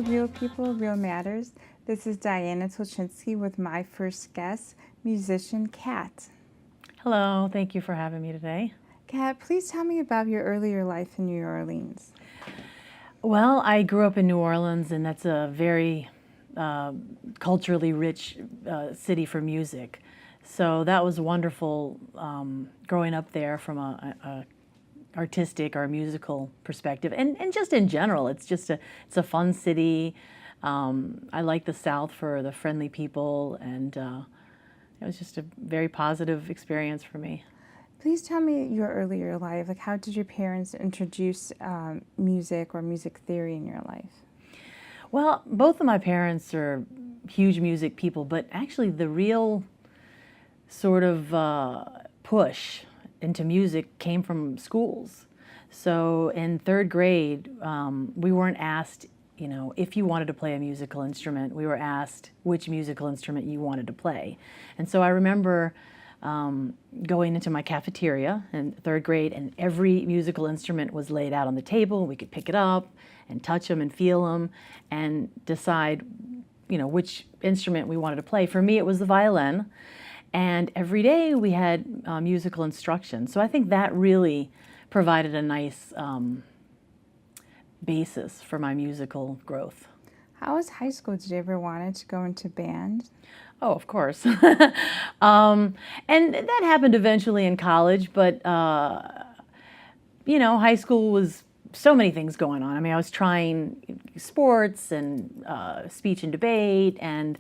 to Real People, Real Matters. This is Diana Tulchinsky with my first guest, musician Kat. Hello, thank you for having me today. Kat, please tell me about your earlier life in New Orleans. Well, I grew up in New Orleans, and that's a very culturally rich city for music. So that was wonderful growing up there from a artistic or musical perspective, and just in general, it's a fun city. I like the South for the friendly people, and it was just a very positive experience for me. Please tell me your earlier life. Like, how did your parents introduce music or music theory in your life? Well, both of my parents are huge music people, but actually the real sort of push into music came from schools. So in third grade, we weren't asked, if you wanted to play a musical instrument. We were asked which musical instrument you wanted to play. And so I remember going into my cafeteria in third grade, and every musical instrument was laid out on the table. We could pick it up and touch them and feel them and decide, which instrument we wanted to play. For me, it was the violin. And every day we had musical instruction. So I think that really provided a nice basis for my musical growth. How was high school? Did you ever want to go into band? Oh, of course. And that happened eventually in college, but, high school was so many things going on. I mean, I was trying sports and speech and debate and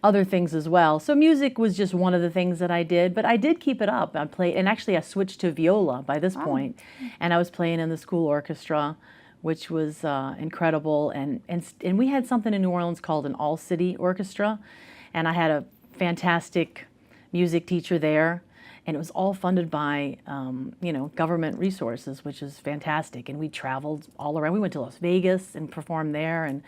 other things as well. So music was just one of the things that I did, but I did keep it up. I played, and actually I switched to viola by this point, and I was playing in the school orchestra, which was incredible. And we had something in New Orleans called an all-city orchestra, and I had a fantastic music teacher there, and it was all funded by government resources, which is fantastic. And we traveled all around. We went to Las Vegas and performed there, and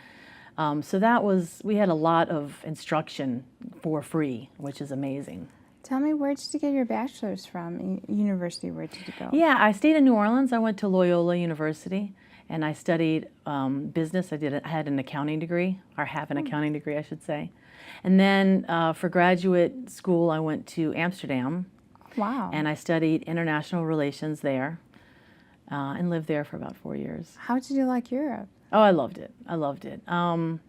so we had a lot of instruction for free, which is amazing. Tell me, where did you get your bachelor's from? University, where did you go? Yeah, I stayed in New Orleans. I went to Loyola University, and I studied business. I had an accounting degree, or have an accounting degree, I should say. And then for graduate school, I went to Amsterdam. Wow. And I studied international relations there, and lived there for about 4 years. How did you like Europe? Oh, I loved it. I loved it. And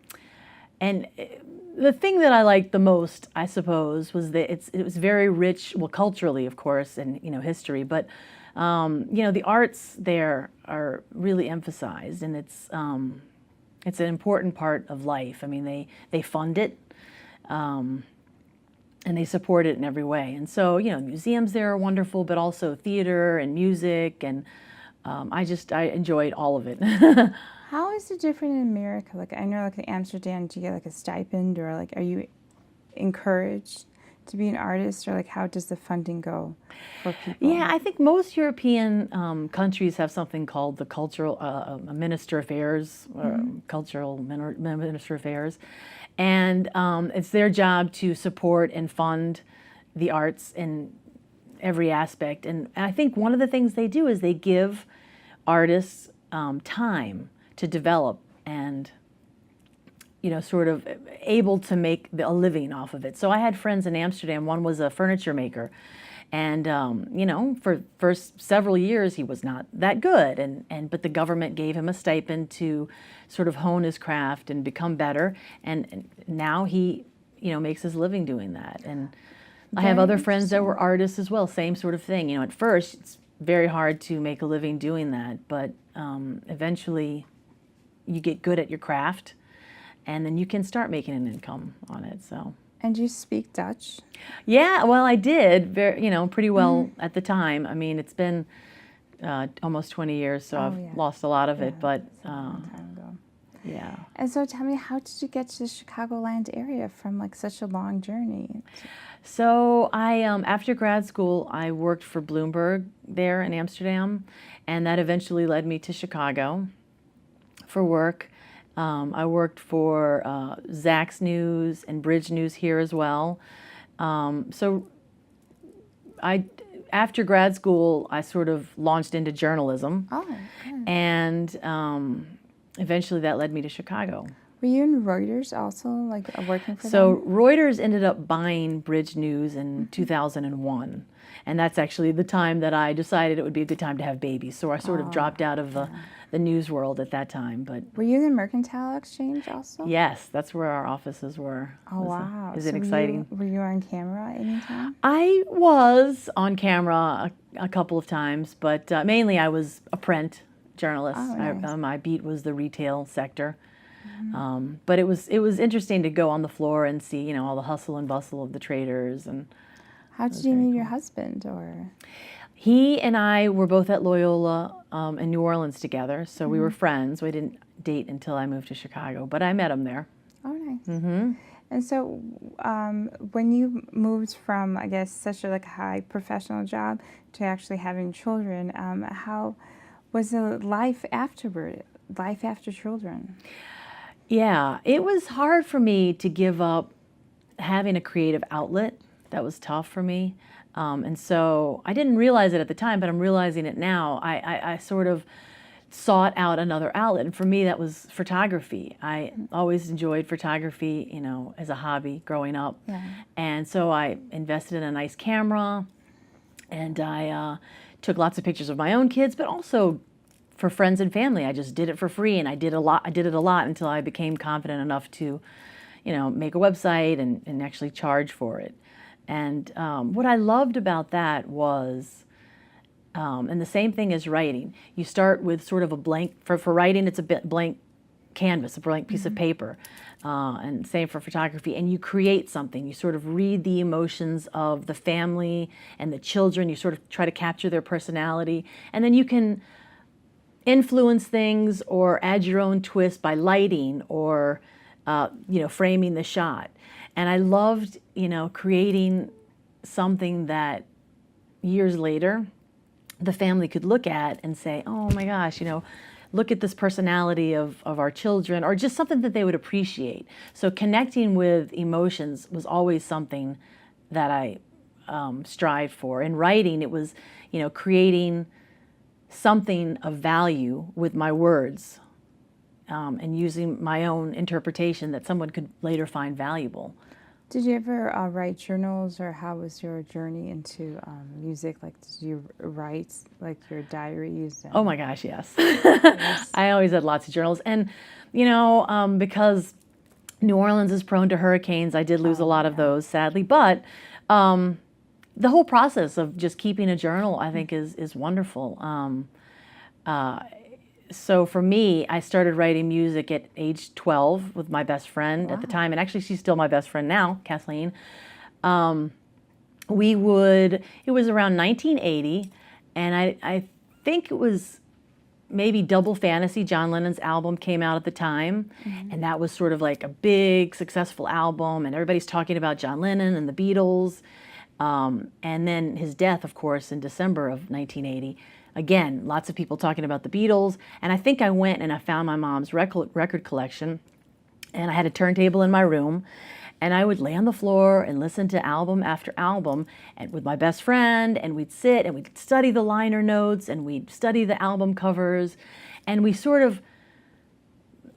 the thing that I liked the most, I suppose, was that it was very rich, well, culturally, of course, and history. But the arts there are really emphasized, and it's an important part of life. I mean, they fund it, and they support it in every way. And so, museums there are wonderful, but also theater and music, and I enjoyed all of it. How is it different in America? Like, I know, like, in Amsterdam, do you get like a stipend, or like, are you encouraged to be an artist, or like, how does the funding go for people? Yeah, I think most European countries have something called the cultural minister affairs, or cultural minister affairs, and it's their job to support and fund the arts in every aspect. And I think one of the things they do is they give artists time to develop and sort of able to make a living off of it. So I had friends in Amsterdam. One was a furniture maker, and for several years he was not that good, but the government gave him a stipend to sort of hone his craft and become better, and now he makes his living doing that. And I have other friends that were artists as well, same sort of thing. At first it's very hard to make a living doing that, but eventually you get good at your craft, and then you can start making an income on it. So. And you speak Dutch? Yeah, well, I did, pretty well at the time. I mean, it's been almost 20 years, so I've lost a lot of it, but a long time ago. Yeah. And so tell me, how did you get to the Chicagoland area from like such a long journey? So I, after grad school, I worked for Bloomberg there in Amsterdam, and that eventually led me to Chicago for work. I worked for Zax News and Bridge News here as well. So after grad school, I sort of launched into journalism. Oh, good. And eventually that led me to Chicago. Were you in Reuters also, like working for So them? Reuters ended up buying Bridge News in 2001. And that's actually the time that I decided it would be a good time to have babies. So I sort of dropped out of the news world at that time. But Were you in the Mercantile Exchange also? yes, that's where our offices were. Oh, wow. Is it So exciting? Were you on camera anytime? I was on camera a couple of times, but mainly I was a print journalist. Oh, nice. My beat was the retail sector. But it was interesting to go on the floor and see, you know, all the hustle and bustle of the traders. And How did you meet your husband? Or he and I were both at Loyola in New Orleans together, so we were friends. We didn't date until I moved to Chicago, but I met him there. oh, nice. And so, when you moved from, I guess, such a like high professional job to actually having children, how was the life afterward? Life after children? Yeah, it was hard for me to give up having a creative outlet. That was tough for me. And so I didn't realize it at the time, but I'm realizing it now. I sort of sought out another outlet. And for me, that was photography. I always enjoyed photography, you know, as a hobby growing up. Yeah. And so I invested in a nice camera, and I took lots of pictures of my own kids, but also for friends and family. I just did it for free, and I did it a lot until I became confident enough to, you know, make a website and actually charge for it. And what I loved about that was, and the same thing as writing, you start with sort of a blank, for writing it's a blank canvas, a blank piece of paper, and same for photography, and you create something. You sort of read the emotions of the family and the children, you sort of try to capture their personality, and then you can influence things or add your own twist by lighting or you know, framing the shot. And I loved, you know, creating something that years later the family could look at and say, oh my gosh, you know, look at this personality of our children, or just something that they would appreciate. So connecting with emotions was always something that I strived for. In writing, it was, you know, creating something of value with my words, and using my own interpretation that someone could later find valuable. Did you ever write journals, or how was your journey into music? Like, did you write like your diaries? Oh my gosh, yes. I always had lots of journals. And, you know, because New Orleans is prone to hurricanes, I did lose a lot of those, sadly. But the whole process of just keeping a journal, I think, is wonderful. So for me, I started writing music at age 12 with my best friend at the time, and actually she's still my best friend now, Kathleen. It was around 1980, and I think it was maybe Double Fantasy, John Lennon's album, came out at the time, and that was sort of like a big, successful album, and everybody's talking about John Lennon and the Beatles. And then his death, of course, in December of 1980. Again, lots of people talking about the Beatles, and I think I went and I found my mom's record collection, and I had a turntable in my room, and I would lay on the floor and listen to album after album, and with my best friend, and we'd sit and we'd study the liner notes, and we'd study the album covers, and we sort of,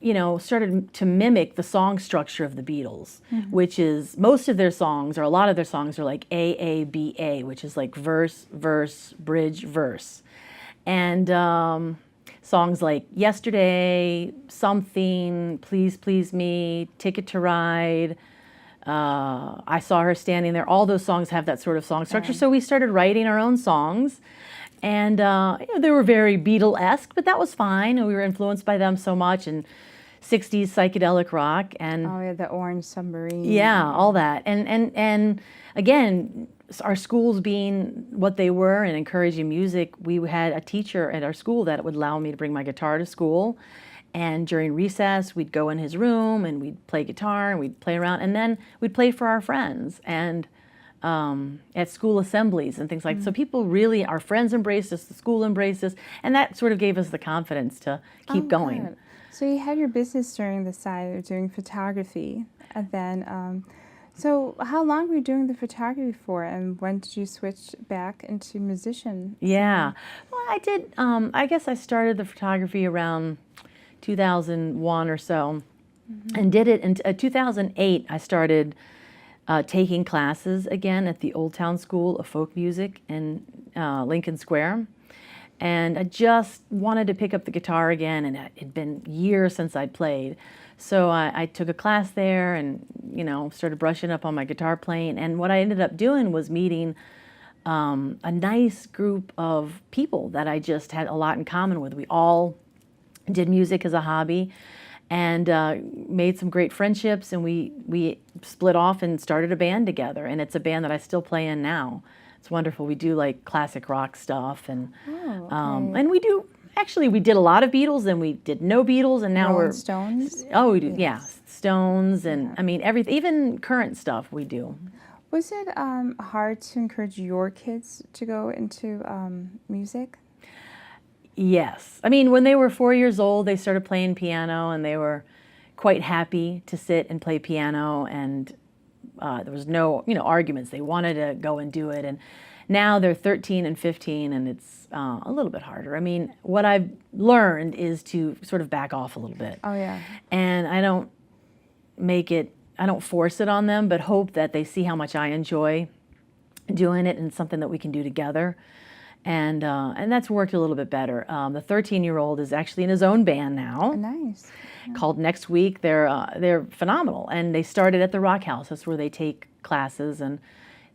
you know, started to mimic the song structure of the Beatles, which is most of their songs, or a lot of their songs, are like AABA, which is like verse, verse, bridge, verse. And songs like Yesterday, Something, Please Please Me, Ticket to Ride, I Saw Her Standing There, all those songs have that sort of song structure. So we started writing our own songs. And you know, they were very Beatle-esque, but that was fine. And we were influenced by them so much, and 60s psychedelic rock, and oh yeah, the Orange Submarine. yeah, all that. And again, our schools being what they were and encouraging music, we had a teacher at our school that would allow me to bring my guitar to school. And during recess, we'd go in his room and we'd play guitar and we'd play around, and then we'd play for our friends. And at school assemblies and things like that. So people really, our friends embraced us, the school embraced us, and that sort of gave us the confidence to keep going. Good. So you had your business during the side of doing photography, and then, so how long were you doing the photography for, and when did you switch back into musician? Yeah, well, I did, I guess I started the photography around 2001 or so. and did it in 2008. I started taking classes again at the Old Town School of Folk Music in Lincoln Square. And I just wanted to pick up the guitar again, and it had been years since I'd played. So I took a class there and, started brushing up on my guitar playing. And what I ended up doing was meeting a nice group of people that I just had a lot in common with. We all did music as a hobby and made some great friendships, and we split off and started a band together. And it's a band that I still play in now. It's wonderful. We do like classic rock stuff, and and we did a lot of Beatles, and we did no Beatles, and now Rolling Stones. Oh, we do, yeah, Stones, and I mean everything, even current stuff we do. Was it hard to encourage your kids to go into music? Yes, I mean when they were 4 years old, they started playing piano, and they were quite happy to sit and play piano, and there was no, arguments. They wanted to go and do it. And now they're 13 and 15, and it's a little bit harder. I mean, what I've learned is to sort of back off a little bit. Oh, yeah. And I don't force it on them, but hope that they see how much I enjoy doing it, and it's something that we can do together. And that's worked a little bit better. The 13-year-old is actually in his own band now. Oh, nice. Called Next Week. They're phenomenal, and they started at the Rock House. That's where they take classes, and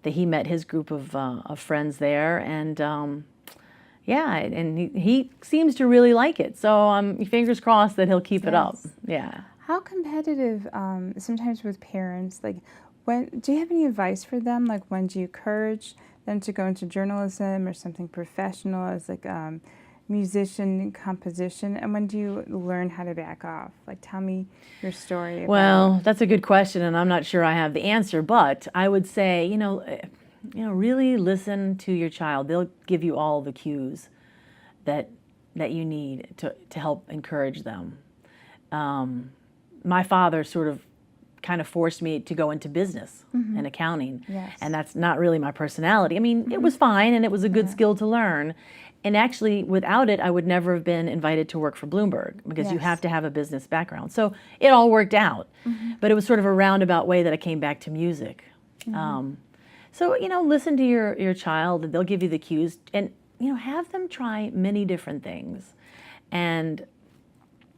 he met his group of friends there, and and he seems to really like it. So fingers crossed that he'll keep it up. Yeah. How competitive sometimes with parents? Like, do you have any advice for them? Like, when do you encourage them to go into journalism or something professional as like musician composition, and when do you learn how to back off? Like, tell me your story. Well, that's a good question, and I'm not sure I have the answer, but I would say, really listen to your child. They'll give you all the cues that you need to help encourage them. My father sort of kind of forced me to go into business and accounting, and that's not really my personality. I mean, it was fine, and it was a good skill to learn. And actually, without it, I would never have been invited to work for Bloomberg, because you have to have a business background. So it all worked out. But it was sort of a roundabout way that I came back to music. So, listen to your child, and they'll give you the cues. And, have them try many different things. And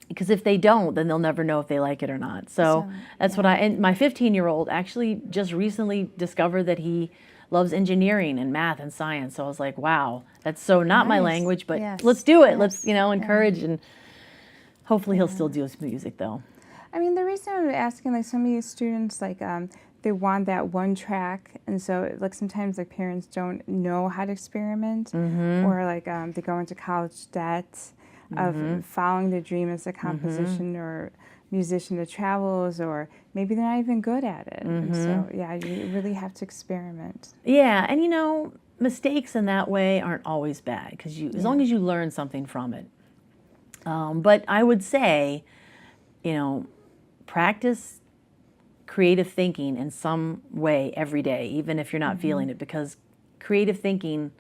because if they don't, then they'll never know if they like it or not. So that's what and my 15-year-old actually just recently discovered that he loves engineering and math and science. So I was like, wow, that's so not my language, but let's do it. Let's, encourage, and hopefully he'll still do his music though. I mean, the reason I'm asking, like, some of these students, like, they want that one track, and so, like, sometimes, like, parents don't know how to experiment, or, like, they go into college debt of following their dream as a composition or musician that travels, or maybe they're not even good at it. And so, you really have to experiment. Yeah, and mistakes in that way aren't always bad, because as long as you learn something from it. But I would say, practice creative thinking in some way every day, even if you're not feeling it, because creative thinking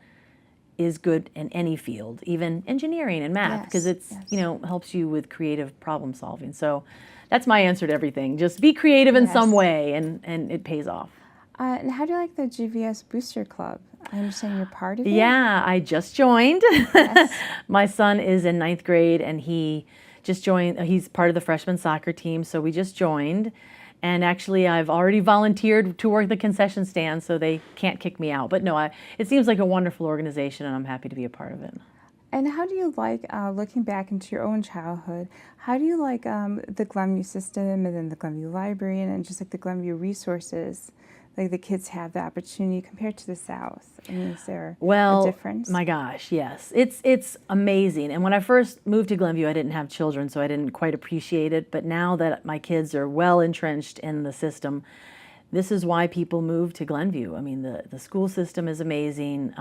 is good in any field, even engineering and math, because it's, helps you with creative problem solving. So that's my answer to everything. Just be creative in some way, and it pays off. And how do you like the GVS Booster Club? I understand you're part of it? Yeah, I just joined. My son is in 9th grade, and he just joined. He's part of the freshman soccer team, so we just joined. And actually, I've already volunteered to work the concession stand, so they can't kick me out. But no, it seems like a wonderful organization, and I'm happy to be a part of it. And how do you like, looking back into your own childhood, how do you like the Glenview system, and then the Glenview library, and just like the Glenview resources, like the kids have the opportunity compared to the South? I mean, is there a difference? My gosh, yes. It's amazing. And when I first moved to Glenview, I didn't have children, so I didn't quite appreciate it. But now that my kids are well entrenched in the system, this is why people move to Glenview. I mean, the school system is amazing.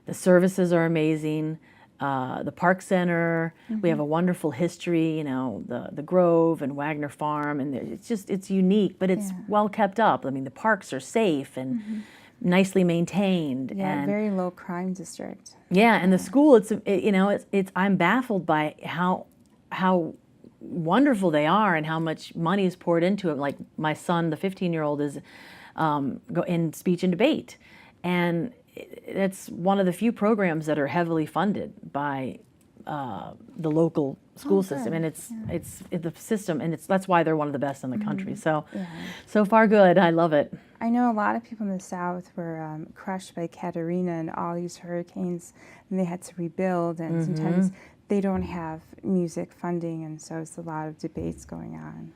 The services are amazing. The Park Center, we have a wonderful history, the Grove and Wagner Farm, and it's unique, but it's well kept up. I mean, the parks are safe and nicely maintained. Yeah, and very low crime district. Yeah, and the school, I'm baffled by how wonderful they are and how much money is poured into it. Like my son, the 15-year-old, is in speech and debate, and it's one of the few programs that are heavily funded by the local school system, and it's the system, and that's why they're one of the best in the country. So, so far good. I love it. I know a lot of people in the South were crushed by Katrina and all these hurricanes, and they had to rebuild, and sometimes they don't have music funding, and so it's a lot of debates going on.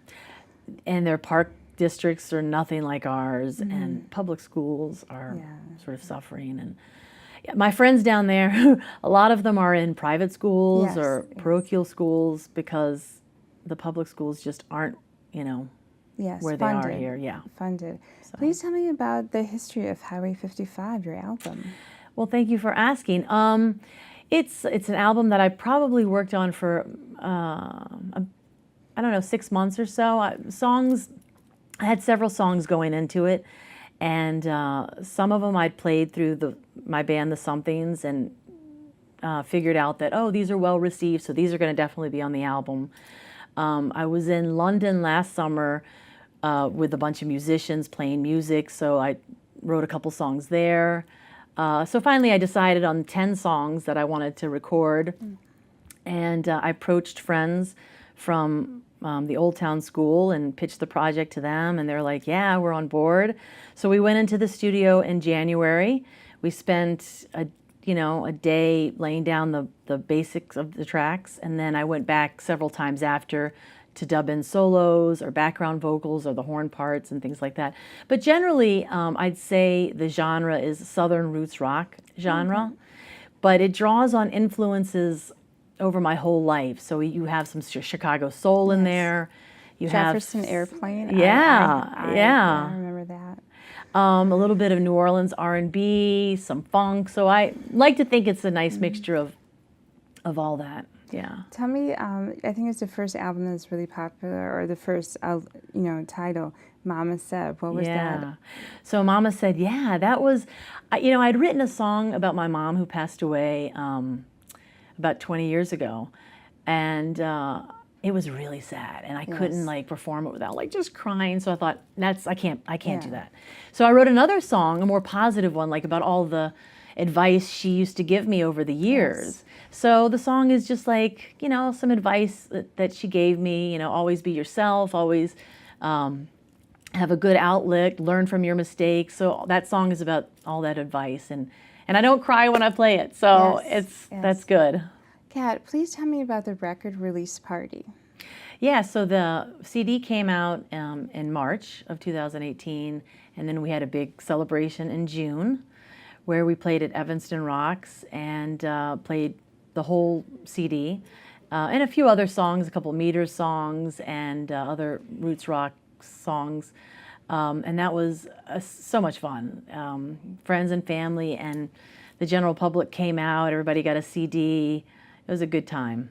And their park districts are nothing like ours, and public schools are sort of suffering. And my friends down there, a lot of them are in private schools or parochial schools because the public schools just aren't, you know, where funded, they are here. Yeah, funded. So. Please tell me about the history of Highway 55, your album. Well, thank you for asking. It's an album that I probably worked on for I don't know, 6 months or so. I had several songs going into it, and some of them I'd played through my band, The Somethings, and figured out that, oh, these are well received, so these are going to definitely be on the album. I was in London last summer with a bunch of musicians playing music, so I wrote a couple songs there. So finally I decided on 10 songs that I wanted to record, and I approached friends from the Old Town School and pitched the project to them, and they're like, yeah, we're on board. So we went into the studio in January. We spent a day laying down the basics of the tracks, and then I went back several times after to dub in solos or background vocals or the horn parts and things like that. But generally, I'd say the genre is Southern roots rock genre, but it draws on influences over my whole life. So you have some Chicago soul in there. You Jefferson have Airplane. I remember that. A little bit of New Orleans R&B, some funk. So I like to think it's a nice mixture of all that. Yeah. Tell me, I think it's the first album that's really popular, or the first, title, Mama Said. What was that? So Mama Said, that was, I'd written a song about my mom who passed away about 20 years ago, and it was really sad, and I couldn't perform it without just crying. So I thought, I can't do that. So I wrote another song, a more positive one, about all the advice she used to give me over the years. So the song is just some advice that she gave me, always be yourself, always have a good outlook, learn from your mistakes. So that song is about all that advice, and I don't cry when I play it, so that's good. Kat, please tell me about the record release party. Yeah, so the CD came out in March of 2018, and then we had a big celebration in June where we played at Evanston Rocks and played the whole CD and a few other songs, a couple Meters songs and other roots rock songs. And that was so much fun. Friends and family and the general public came out, everybody got a CD. It was a good time.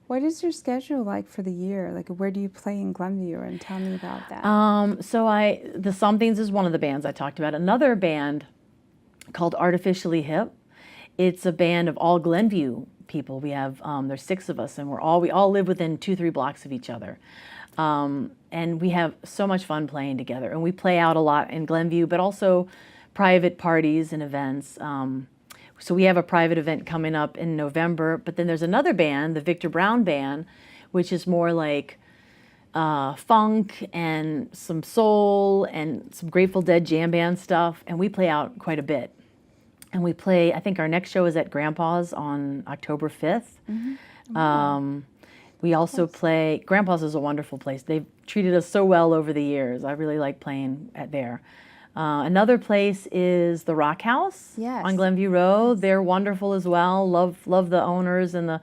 What is your schedule like for the year? Where do you play in Glenview? And tell me about that. The Somethings is one of the bands I talked about. Another band called Artificially Hip. It's a band of all Glenview people. We have, there's 6 of us, and we all live within 2-3 blocks of each other. And we have so much fun playing together. And we play out a lot in Glenview, but also private parties and events. So we have a private event coming up in November, but then there's another band, the Victor Brown Band, which is more funk and some soul and some Grateful Dead jam band stuff, and we play out quite a bit. And we play, I think our next show is at Grandpa's on October 5th. We also play, Grandpa's is a wonderful place. They've treated us so well over the years. I really like playing at there. Another place is the Rock House on Glenview Road. They're wonderful as well. Love the owners and the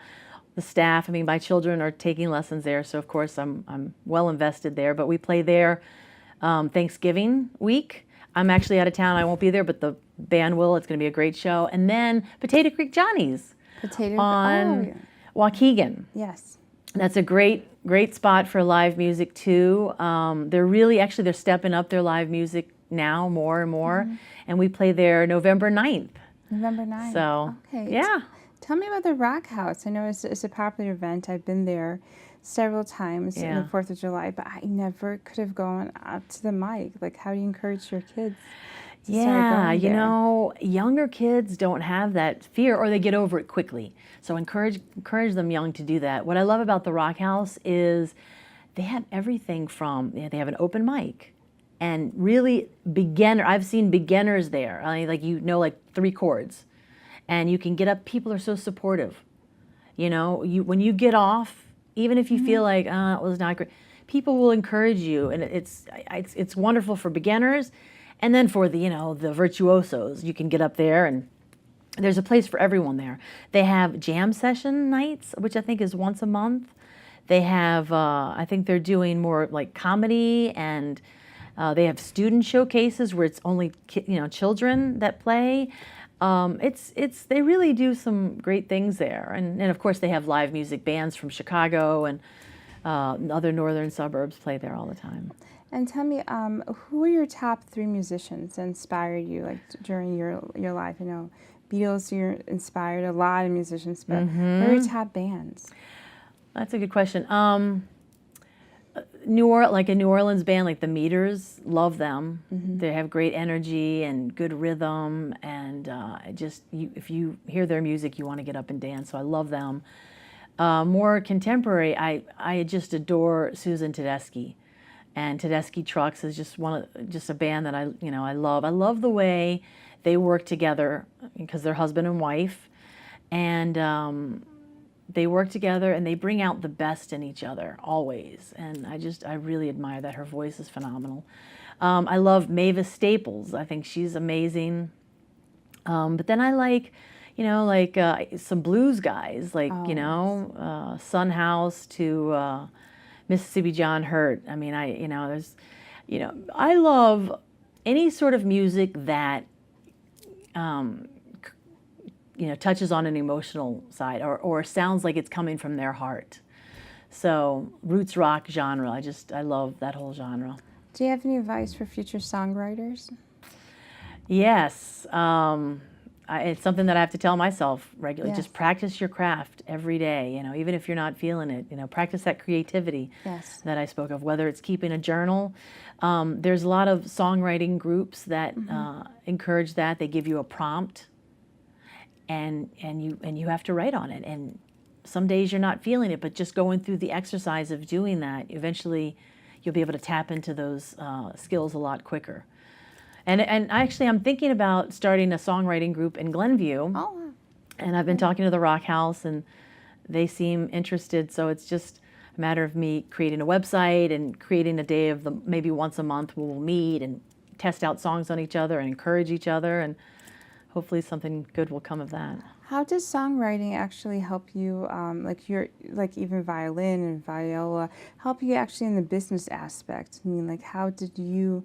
staff. I mean, my children are taking lessons there, so of course I'm well invested there. But we play there Thanksgiving week. I'm actually out of town. I won't be there, but the band will. It's going to be a great show. And then Potato Creek Johnny's on Waukegan. Yes. That's a great spot for live music too. They're stepping up their live music now more and more, and we play there November 9th. November 9th. So, okay. Yeah. Tell me about the Rock House. I know it's a popular event. I've been there. several times in the Yeah. 4th of July, but I never could have gone up to the mic. Like, how do you encourage your kids to start Yeah, going you there? know, younger kids don't have that fear, or they get over it quickly. So encourage them young to do that. What I love about the Rock House is they have everything from, they have an open mic, and really beginner. I've seen beginners there. I mean, like, you know, like 3 chords, and you can get up. People are so supportive. You know, when you get off, even if you feel like, it was not great, people will encourage you, and it's wonderful for beginners, and then for the, you know, the virtuosos, you can get up there, and there's a place for everyone there. They have jam session nights, which I think is once a month. They have, I think they're doing more like comedy, and they have student showcases where it's only children that play. They really do some great things there, and of course they have live music bands from Chicago and other northern suburbs play there all the time. And tell me, who are your top 3 musicians that inspired you, like during your life? You know, Beatles, you're inspired a lot of musicians, but what are your top bands? That's a good question. Like a New Orleans band like the Meters, love them. They have great energy and good rhythm, and if you hear their music, you want to get up and dance. So I love them. More contemporary, I just adore Susan Tedeschi, and Tedeschi Trucks is just a band that I love. I love the way they work together because they're husband and wife, and they work together and they bring out the best in each other always. And I really admire that. Her voice is phenomenal. I love Mavis Staples. I think she's amazing. But then I like, some blues guys, like, Son House to Mississippi John Hurt. I mean, I love any sort of music that touches on an emotional side, or sounds like it's coming from their heart. So roots rock genre, I love that whole genre. Do you have any advice for future songwriters? Yes, it's something that I have to tell myself regularly. Yes. Just practice your craft every day, even if you're not feeling it, practice that creativity Yes. that I spoke of, whether it's keeping a journal. There's a lot of songwriting groups that encourage that. They give you a prompt, and you have to write on it. And some days you're not feeling it, but just going through the exercise of doing that, eventually you'll be able to tap into those skills a lot quicker. And actually, I'm thinking about starting a songwriting group in Glenview. Oh. And I've been talking to the Rock House, and they seem interested. So it's just a matter of me creating a website and creating a day of maybe once a month we'll meet and test out songs on each other and encourage each other, and hopefully something good will come of that. How does songwriting actually help you, like even violin and viola, help you actually in the business aspect? I mean, like, how did you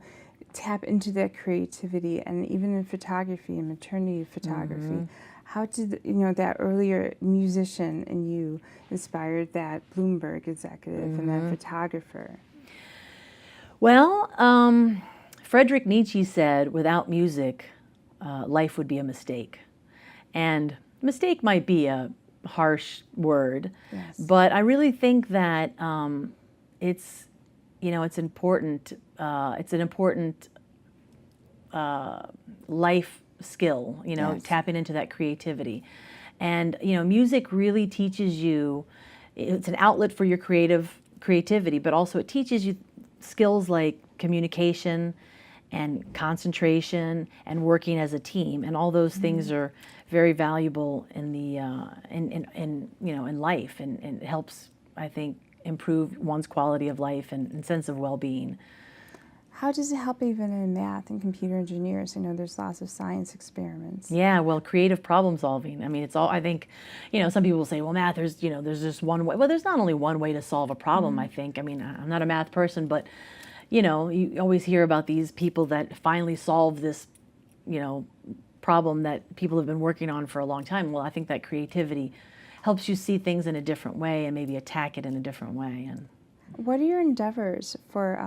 tap into that creativity? And even in photography and maternity photography, how did that earlier musician in you inspired that Bloomberg executive and that photographer? Well, Friedrich Nietzsche said, without music, life would be a mistake. And mistake might be a harsh word, Yes. but I really think that it's important. It's an important life skill, Yes. tapping into that creativity. And, music really teaches you, it's an outlet for your creativity, but also it teaches you skills like communication and concentration and working as a team. And all those things are very valuable in the in life, and it helps, I think, improve one's quality of life and sense of well-being. How does it help even in math and computer engineers? There's lots of science experiments. Yeah, well, creative problem solving. I mean, it's all, I think, some people will say, well, math, there's just one way. Well, there's not only one way to solve a problem, I think. I mean, I'm not a math person, but, you always hear about these people that finally solve this, problem that people have been working on for a long time. Well, I think that creativity helps you see things in a different way and maybe attack it in a different way. And what are your endeavors for,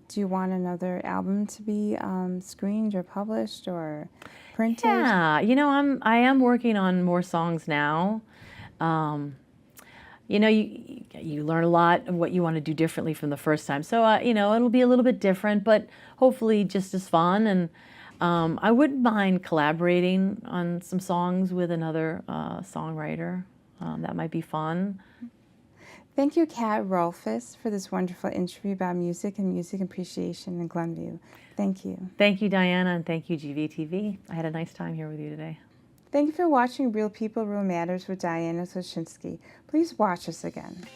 do you want another album to be screened or published or printed? yeah, I am working on more songs now. you know, you learn a lot of what you want to do differently from the first time. So, you know, it'll be a little bit different, but hopefully just as fun. And I wouldn't mind collaborating on some songs with another songwriter. That might be fun. Thank you, Kat Rolfes, for this wonderful interview about music and music appreciation in Glenview. Thank you. Thank you, Diana, and thank you, GVTV. I had a nice time here with you today. Thank you for watching Real People, Real Matters with Diana Tulchinsky. Please watch us again.